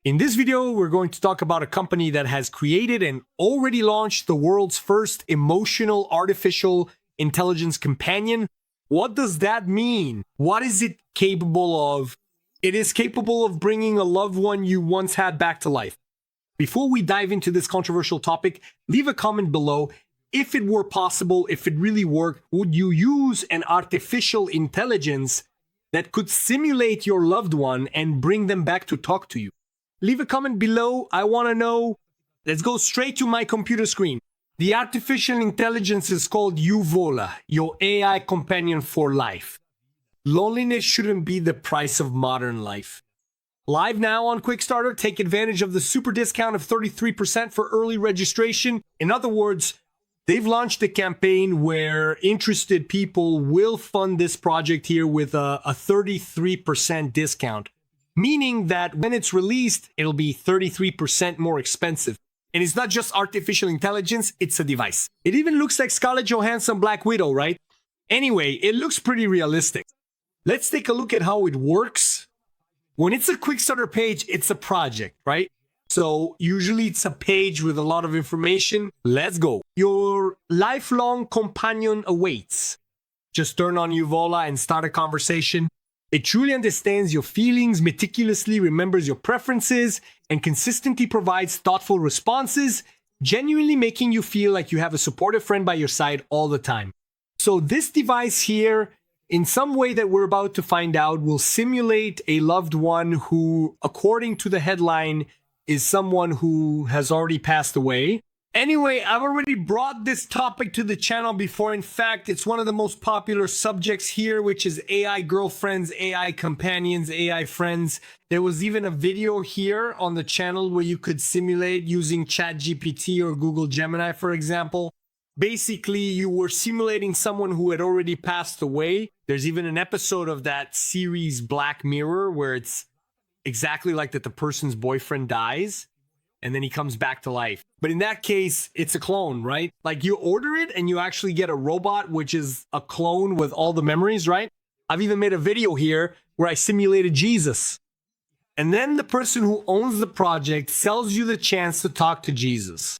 In this video, we're going to talk about a company that has created and already launched the world's first emotional artificial intelligence companion. What does that mean? What is it capable of? It is capable of bringing a loved one you once had back to life. Before we dive into this controversial topic, leave a comment below. If it were possible, if it really worked, would you use an artificial intelligence that could simulate your loved one and bring them back to talk to you? Leave a comment below. I want to know. Let's go straight to my computer screen. The artificial intelligence is called Yuvola, your AI companion for life. Loneliness shouldn't be the price of modern life. Live now on Quickstarter, take advantage of the super discount of 33% for early registration. In other words, they've launched a campaign where interested people will fund this project here with a 33% discount, meaning that when it's released, it'll be 33% more expensive. And it's not just artificial intelligence, it's a device. It even looks like Scarlett Johansson Black Widow, right? Anyway, it looks pretty realistic. Let's take a look at how it works. When it's a Quickstarter page, it's a project, right? So usually it's a page with a lot of information. Let's go. Your lifelong companion awaits. Just turn on Yuvola and start a conversation. It truly understands your feelings, meticulously remembers your preferences, and consistently provides thoughtful responses, genuinely making you feel like you have a supportive friend by your side all the time. So this device here, in some way that we're about to find out, will simulate a loved one who, according to the headline, is someone who has already passed away. Anyway, I've already brought this topic to the channel before. In fact, it's one of the most popular subjects here, which is AI girlfriends, AI companions, AI friends. There was even a video here on the channel where you could simulate using ChatGPT or Google Gemini, for example. Basically, you were simulating someone who had already passed away. There's even an episode of that series Black Mirror where it's exactly like that the person's boyfriend dies and then he comes back to life. But in that case, it's a clone, right? Like you order it and you actually get a robot, which is a clone with all the memories, right? I've even made a video here where I simulated Jesus. And then the person who owns the project sells you the chance to talk to Jesus.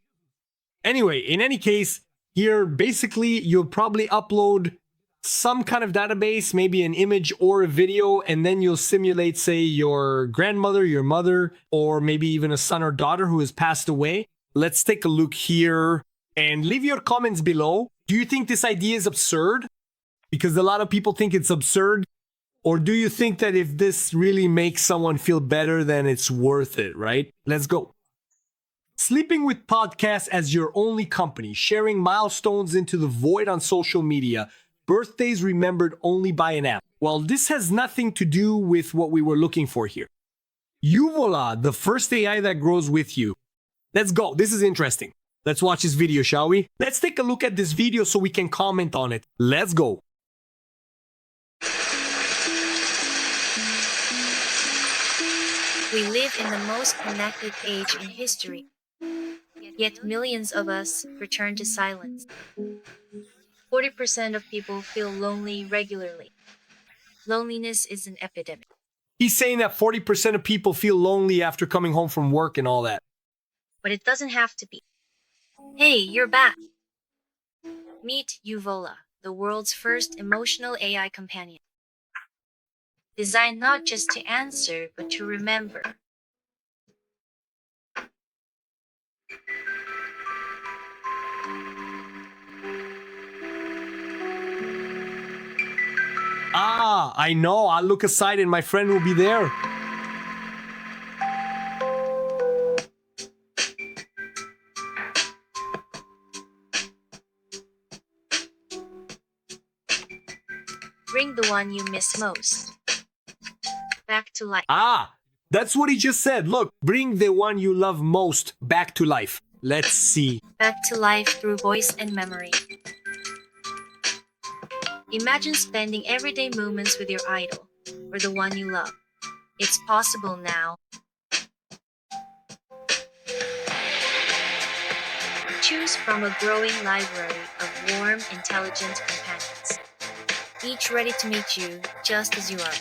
Anyway, in any case, here, basically, you'll probably upload some kind of database, maybe an image or a video, and then you'll simulate, say, your grandmother, your mother, or maybe even a son or daughter who has passed away. Let's take a look here and leave your comments below. Do you think this idea is absurd? Because a lot of people think it's absurd. Or do you think that if this really makes someone feel better, then it's worth it, right? Let's go. Sleeping with podcasts as your only company, sharing milestones into the void on social media, birthdays remembered only by an app. Well, this has nothing to do with what we were looking for here. Yuvola, the first AI that grows with you. Let's go. This is interesting. Let's watch this video, shall we? Let's take a look at this video so we can comment on it. Let's go. We live in the most connected age in history. Yet millions of us return to silence. 40% of people feel lonely regularly. Loneliness is an epidemic. He's saying that 40% of people feel lonely after coming home from work and all that. But it doesn't have to be. Hey, you're back! Meet Yuvola, the world's first emotional AI companion. Designed not just to answer, but to remember. Ah, I know. I'll look aside and my friend will be there. Bring the one you miss most back to life. Ah, that's what he just said. Look, bring the one you love most back to life. Let's see. Back to life through voice and memory. Imagine spending everyday moments with your idol, or the one you love. It's possible now. Choose from a growing library of warm, intelligent companions, each ready to meet you just as you are.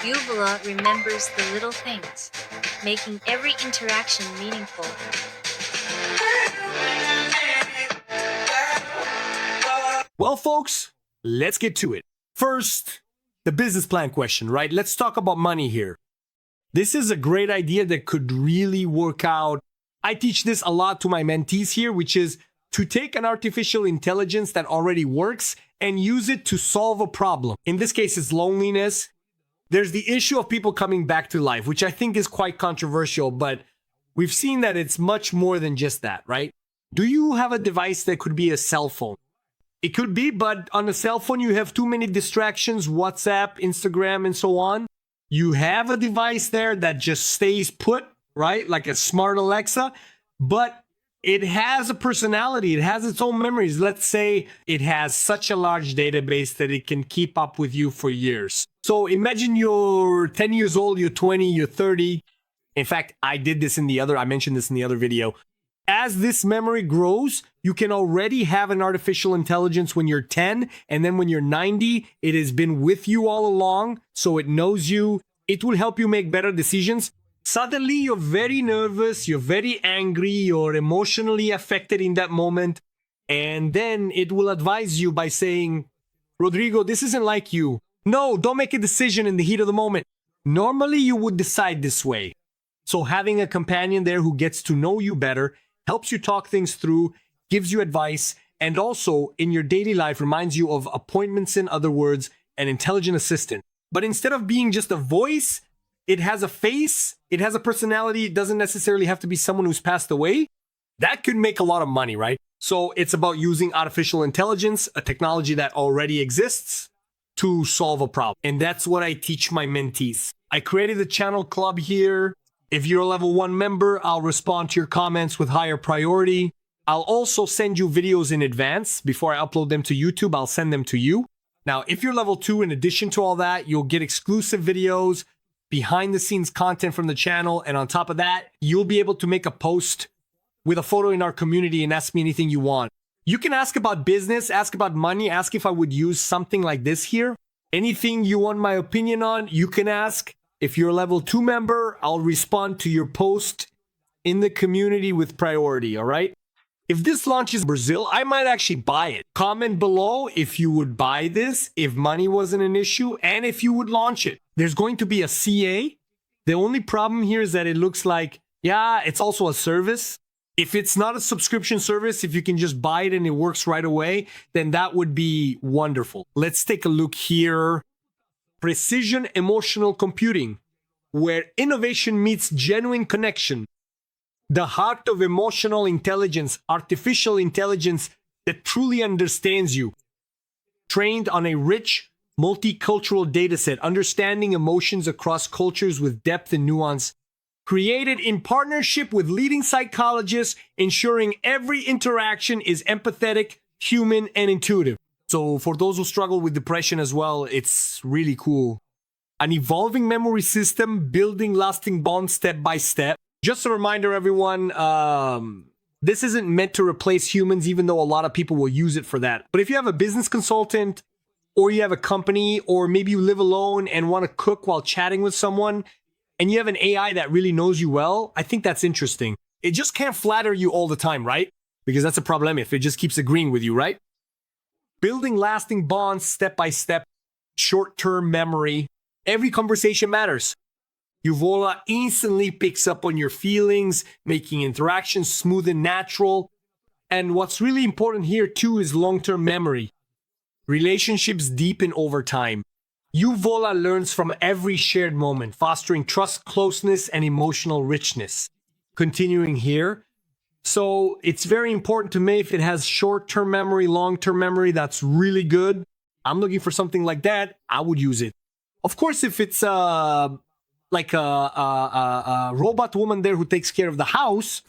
Uvula remembers the little things, making every interaction meaningful. Well, folks, let's get to it. First, the business plan question, right? Let's talk about money here. This is a great idea that could really work out. I teach this a lot to my mentees here, which is to take an artificial intelligence that already works and use it to solve a problem. In this case, it's loneliness. There's the issue of people coming back to life, which I think is quite controversial, but we've seen that it's much more than just that, right? Do you have a device that could be a cell phone? It could be, but on a cell phone, you have too many distractions, WhatsApp, Instagram, and so on. You have a device there that just stays put, right? Like a smart Alexa, but it has a personality. It has its own memories. Let's say it has such a large database that it can keep up with you for years. So imagine you're 10 years old, you're 20, you're 30. In fact, I mentioned this in the other video. As this memory grows, you can already have an artificial intelligence when you're 10, and then when you're 90, it has been with you all along, so it knows you. It will help you make better decisions. Suddenly, you're very nervous, you're very angry, you're emotionally affected in that moment, and then it will advise you by saying, Rodrigo, this isn't like you. No, don't make a decision in the heat of the moment. Normally, you would decide this way. So having a companion there who gets to know you better helps you talk things through, gives you advice, and also in your daily life reminds you of appointments, in other words, an intelligent assistant. But instead of being just a voice, it has a face, it has a personality. It doesn't necessarily have to be someone who's passed away. That could make a lot of money, right? So it's about using artificial intelligence, a technology that already exists, to solve a problem. And that's what I teach my mentees. I created a channel club here. If you're a level 1 member, I'll respond to your comments with higher priority. I'll also send you videos in advance. Before I upload them to YouTube, I'll send them to you. Now, if you're level 2, in addition to all that, you'll get exclusive videos, behind the scenes content from the channel. And on top of that, you'll be able to make a post with a photo in our community and ask me anything you want. You can ask about business, ask about money, ask if I would use something like this here. Anything you want my opinion on, you can ask. If you're a level 2 member, I'll respond to your post in the community with priority, all right? If this launches in Brazil, I might actually buy it. Comment below if you would buy this, if money wasn't an issue, and if you would launch it. There's going to be a CA. The only problem here is that it looks like, yeah, it's also a service. If it's not a subscription service, if you can just buy it and it works right away, then that would be wonderful. Let's take a look here. Precision emotional computing, where innovation meets genuine connection. The heart of emotional intelligence, artificial intelligence that truly understands you. Trained on a rich, multicultural dataset, understanding emotions across cultures with depth and nuance. Created in partnership with leading psychologists, ensuring every interaction is empathetic, human, and intuitive. So for those who struggle with depression as well, it's really cool. An evolving memory system, building lasting bonds step by step. Just a reminder, everyone, this isn't meant to replace humans, even though a lot of people will use it for that. But if you have a business consultant, or you have a company, or maybe you live alone and want to cook while chatting with someone, and you have an AI that really knows you well, I think that's interesting. It just can't flatter you all the time, right? Because that's a problem if it just keeps agreeing with you, right? Building lasting bonds step by step, short-term memory. Every conversation matters. Uvula instantly picks up on your feelings, making interactions smooth and natural. And what's really important here too is long-term memory. Relationships deepen over time. Uvula learns from every shared moment, fostering trust, closeness, and emotional richness. Continuing here. So it's very important to me if it has short-term memory, long-term memory, that's really good. I'm looking for something like that. I would use it. Of course, if it's like a robot woman there who takes care of the house,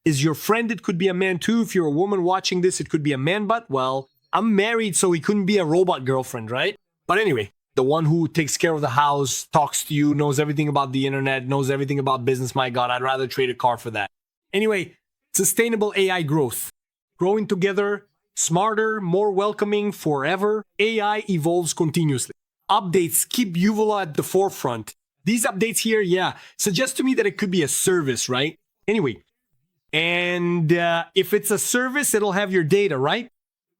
is your friend, it could be a man too. If you're a woman watching this, it could be a man, but well, I'm married, so he couldn't be a robot girlfriend, right? But anyway, the one who takes care of the house, talks to you, knows everything about the internet, knows everything about business. My God, I'd rather trade a car for that. Anyway, sustainable AI growth. Growing together, smarter, more welcoming forever. AI evolves continuously. updates keep Uvula at the forefront. These updates here, yeah, suggest to me that it could be a service, right? Anyway, and if it's a service, it'll have your data, right?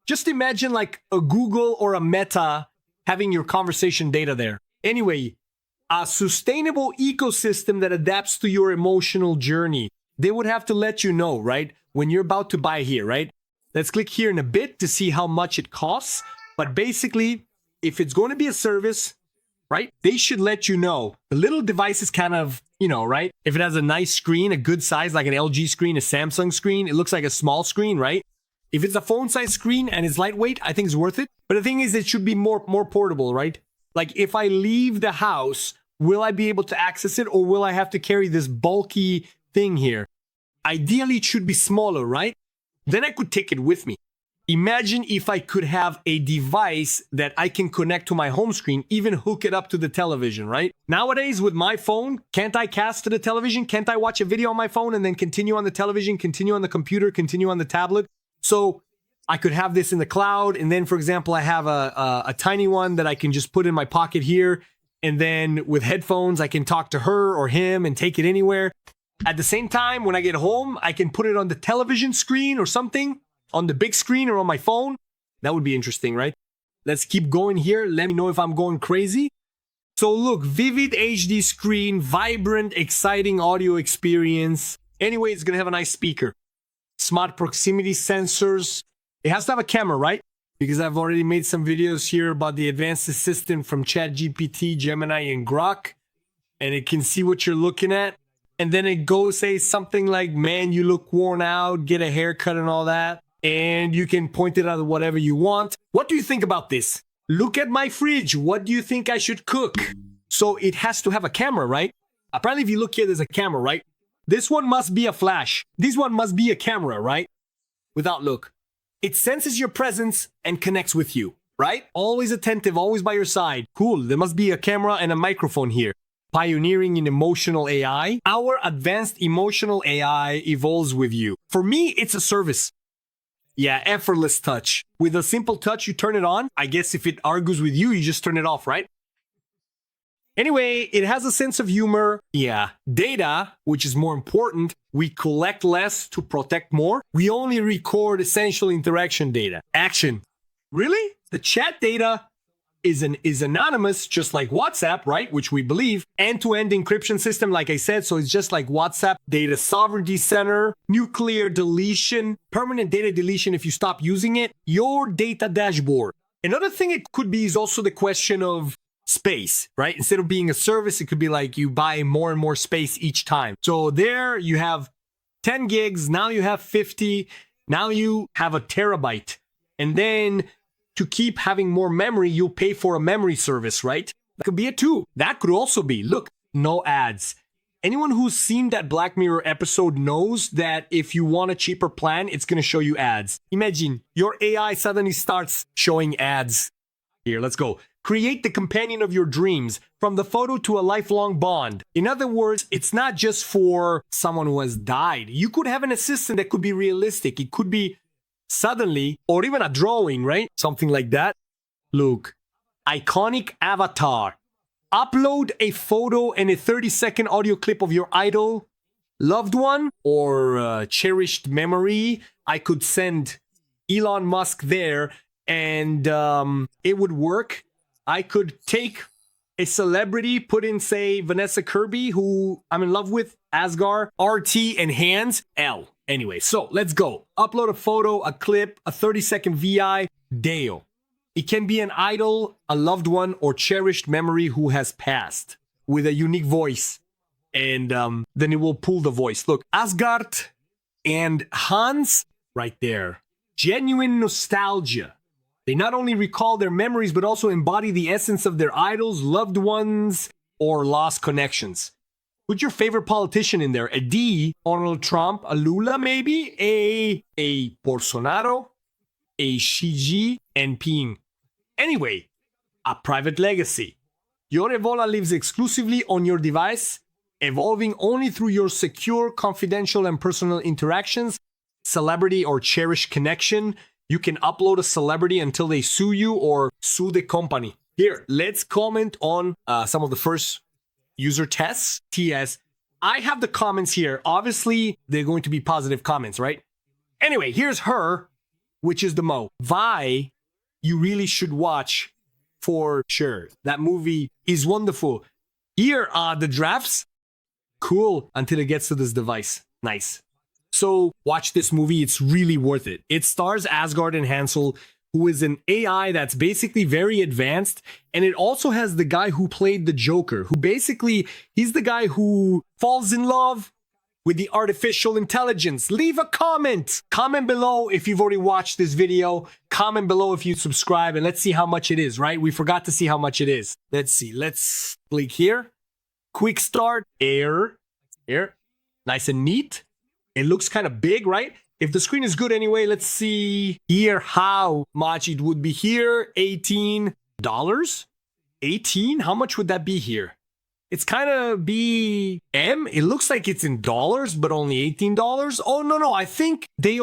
Just imagine like a Google or a Meta having your conversation data there. Anyway, a sustainable ecosystem that adapts to your emotional journey. They would have to let you know, right? When you're about to buy here, right? Let's click here in a bit to see how much it costs. But basically, if it's going to be a service, right? They should let you know. The little device is kind of, right? If it has a nice screen, a good size, like an LG screen, a Samsung screen, it looks like a small screen, right? If it's a phone-sized screen and it's lightweight, I think it's worth it. But the thing is, it should be more portable, right? Like if I leave the house, will I be able to access it, or will I have to carry this bulky thing here? Ideally, it should be smaller, right? Then I could take it with me. Imagine if I could have a device that I can connect to my home screen, even hook it up to the television, right? Nowadays, with my phone, can't I cast to the television? Can't I watch a video on my phone and then continue on the television, continue on the computer, continue on the tablet? So I could have this in the cloud. And then, for example, I have a tiny one that I can just put in my pocket here. And then with headphones, I can talk to her or him and take it anywhere. At the same time, when I get home, I can put it on the television screen or something, on the big screen or on my phone. That would be interesting, right? Let's keep going here. Let me know if I'm going crazy. So look, vivid HD screen, vibrant, exciting audio experience. Anyway, it's going to have a nice speaker. Smart proximity sensors. It has to have a camera, right? Because I've already made some videos here about the advanced assistant from ChatGPT, Gemini, and Grok. And it can see what you're looking at. And then it goes say something like, man, you look worn out, get a haircut and all that. And you can point it at whatever you want. What do you think about this? Look at my fridge. What do you think I should cook? So it has to have a camera, right? Apparently, if you look here, there's a camera, right? This one must be a flash. This one must be a camera, right? Without look. It senses your presence and connects with you, right? Always attentive, always by your side. Cool. There must be a camera and a microphone here. Pioneering in emotional AI. Our advanced emotional AI evolves with you. For me, it's a service. Yeah, effortless touch. With a simple touch, you turn it on. I guess if it argues with you, you just turn it off, right? Anyway, it has a sense of humor. Yeah, data, which is more important. We collect less to protect more. We only record essential interaction data. Action. Really? The chat data is anonymous, just like WhatsApp, right? Which we believe. End-to-end encryption system, like I said, so it's just like WhatsApp. Data sovereignty center, nuclear deletion, permanent data deletion if you stop using it. Your data dashboard. Another thing it could be is also the question of space, right? Instead of being a service, it could be like you buy more and more space each time. So there you have 10 gigs, now you have 50, now you have a terabyte. And then to keep having more memory, you'll pay for a memory service, right? That could be it too. That could also be, look, no ads. Anyone who's seen that Black Mirror episode knows that if you want a cheaper plan, it's going to show you ads. Imagine your AI suddenly starts showing ads. Here, let's go. Create the companion of your dreams, from the photo to a lifelong bond. In other words, it's not just for someone who has died. You could have an assistant that could be realistic. It could be suddenly, or even a drawing, right? Something like that. Look, iconic avatar. Upload a photo and a 30-second audio clip of your idol, loved one, or cherished memory. I could send Elon Musk there and it would work. I could take a celebrity, put in, say, Vanessa Kirby, who I'm in love with, Asgar, RT, and hands, L. Anyway, so let's go. Upload a photo, a clip, a 30-second VI, Dale. It can be an idol, a loved one, or cherished memory who has passed with a unique voice. And then it will pull the voice. Look, Asgard and Hans, right there. Genuine nostalgia. They not only recall their memories, but also embody the essence of their idols, loved ones, or lost connections. Put your favorite politician in there. A D, Donald Trump, a Lula maybe, a Bolsonaro, a Xi Jinping. Anyway, a private legacy. Your Evola lives exclusively on your device, evolving only through your secure, confidential, and personal interactions, celebrity or cherished connection. You can upload a celebrity until they sue you or sue the company. Here, let's comment on some of the first user tests, TS. I have the comments here. Obviously, they're going to be positive comments, right? Anyway, here's her, which is the Mo. Vi, you really should watch for sure. That movie is wonderful. Here are the drafts. Cool until it gets to this device. Nice. So watch this movie. It's really worth it. It stars Asgard and Hansel, who is an AI that's basically very advanced. And it also has the guy who played the Joker, who basically, he's the guy who falls in love with the artificial intelligence. Leave a comment. Comment below if you've already watched this video. Comment below if you subscribe, and let's see how much it is, right? We forgot to see how much it is. Let's see. Let's click here. Quick start. Air. Here. Nice and neat. It looks kind of big, right? If the screen is good anyway, let's see here how much it would be here. $18. 18? How much would that be here? It's kind of BM. It looks like it's in dollars, but only $18. Oh, no. I think they've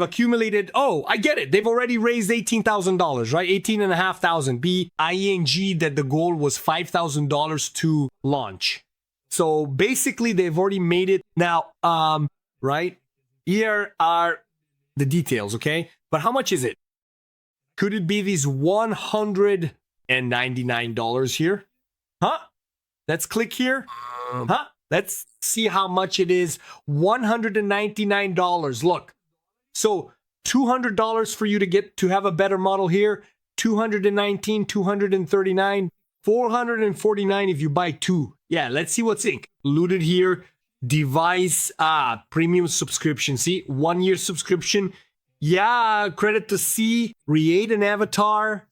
accumulated. Oh, I get it. They've already raised $18,000, right? 18,500. ING that the goal was $5,000 to launch. So basically they've already made it. Now, right? Here are the details, okay? But how much is it? Could it be these $199 here? Huh? Let's click here. Huh? Let's see how much it is. $199. Look. So $200 for you to have a better model here. $219, $239, $449 if you buy two. Yeah, let's see what's included here. Device, premium subscription. See, 1 year subscription. Yeah, credit to C. Create an avatar.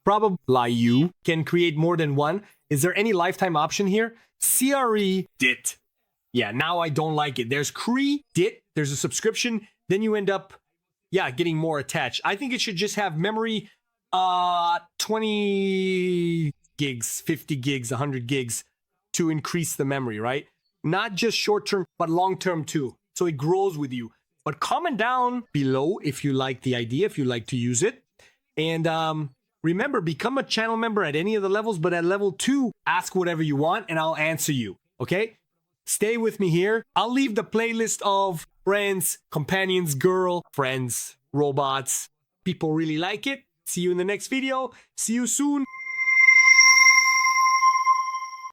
Probably you can create more than one. Is there any lifetime option here? CRE DIT. Yeah, now I don't like it. There's CRE DIT. There's a subscription. Then you end up, getting more attached. I think it should just have memory, 20 gigs, 50 gigs, 100 gigs to increase the memory, right? Not just short-term, but long-term too. So it grows with you. But comment down below if you like the idea, if you like to use it. And remember, become a channel member at any of the levels, but at level 2, ask whatever you want and I'll answer you, okay? Stay with me here. I'll leave the playlist of friends, companions, girl, friends, robots. People really like it. See you in the next video. See you soon.